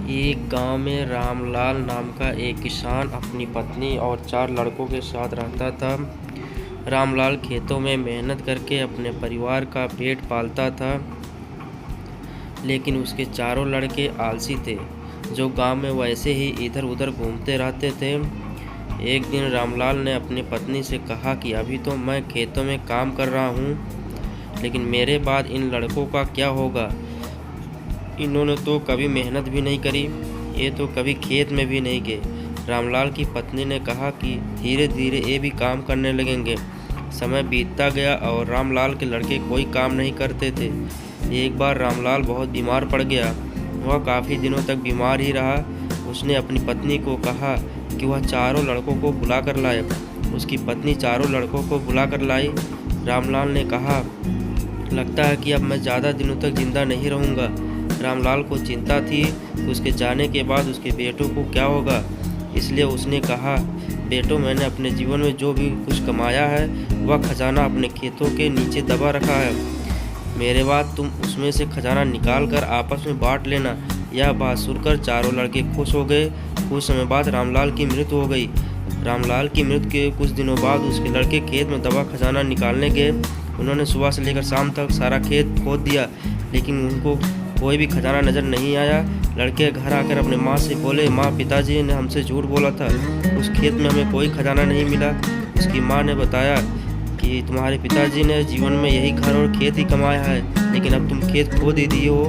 एक गांव में रामलाल नाम का एक किसान अपनी पत्नी और 4 लड़कों के साथ रहता था। रामलाल खेतों में मेहनत करके अपने परिवार का पेट पालता था, लेकिन उसके चारों लड़के आलसी थे, जो गांव में वैसे ही इधर उधर घूमते रहते थे। एक दिन रामलाल ने अपनी पत्नी से कहा कि अभी तो मैं खेतों में काम कर रहा हूँ, लेकिन मेरे बाद इन लड़कों का क्या होगा? इन्होंने तो कभी मेहनत भी नहीं करी, ये तो कभी खेत में भी नहीं गए। रामलाल की पत्नी ने कहा कि धीरे धीरे ये भी काम करने लगेंगे। समय बीतता गया और रामलाल के लड़के कोई काम नहीं करते थे। एक बार रामलाल बहुत बीमार पड़ गया। वह काफ़ी दिनों तक बीमार ही रहा। उसने अपनी पत्नी को कहा कि वह चारों लड़कों को बुला कर लाए। उसकी पत्नी चारों लड़कों को बुला कर लाई। रामलाल ने कहा, लगता है कि अब मैं ज़्यादा दिनों तक जिंदा नहीं रहूँगा। रामलाल को चिंता थी कि उसके जाने के बाद उसके बेटों को क्या होगा, इसलिए उसने कहा, बेटों, मैंने अपने जीवन में जो भी कुछ कमाया है वह खजाना अपने खेतों के नीचे दबा रखा है। मेरे बाद तुम उसमें से खजाना निकाल कर आपस में बांट लेना। यह बात सुनकर चारों लड़के खुश हो गए। कुछ समय बाद रामलाल की मृत्यु हो गई। रामलाल की मृत्यु के कुछ दिनों बाद उसके लड़के खेत में दबा खजाना निकालने गए। उन्होंने सुबह से लेकर शाम तक सारा खेत खोद दिया, लेकिन उनको कोई भी खजाना नज़र नहीं आया। लड़के घर आकर अपने माँ से बोले, माँ, पिताजी ने हमसे झूठ बोला था, उस खेत में हमें कोई खजाना नहीं मिला। उसकी माँ ने बताया कि तुम्हारे पिताजी ने जीवन में यही घर और खेत ही कमाया है, लेकिन अब तुम खेत खो दे दिए हो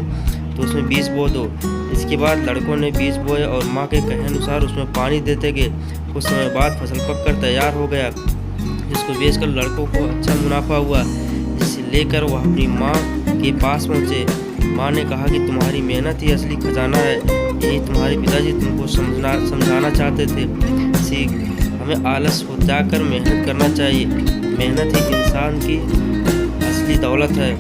तो उसमें बीज बो दो। इसके बाद लड़कों ने बीज बोए और माँ के कहे अनुसार उसमें पानी देते गए। कुछ समय बाद फसल पककर तैयार हो गया, जिसको बेचकर लड़कों को अच्छा मुनाफा हुआ, जिसे लेकर वह अपनी माँ के पास पहुँचे। माँ ने कहा कि तुम्हारी मेहनत ही असली खजाना है, यही तुम्हारे पिताजी तुमको समझाना चाहते थे। सीख, हमें आलस हो त्याग कर मेहनत करना चाहिए। मेहनत ही इंसान की असली दौलत है।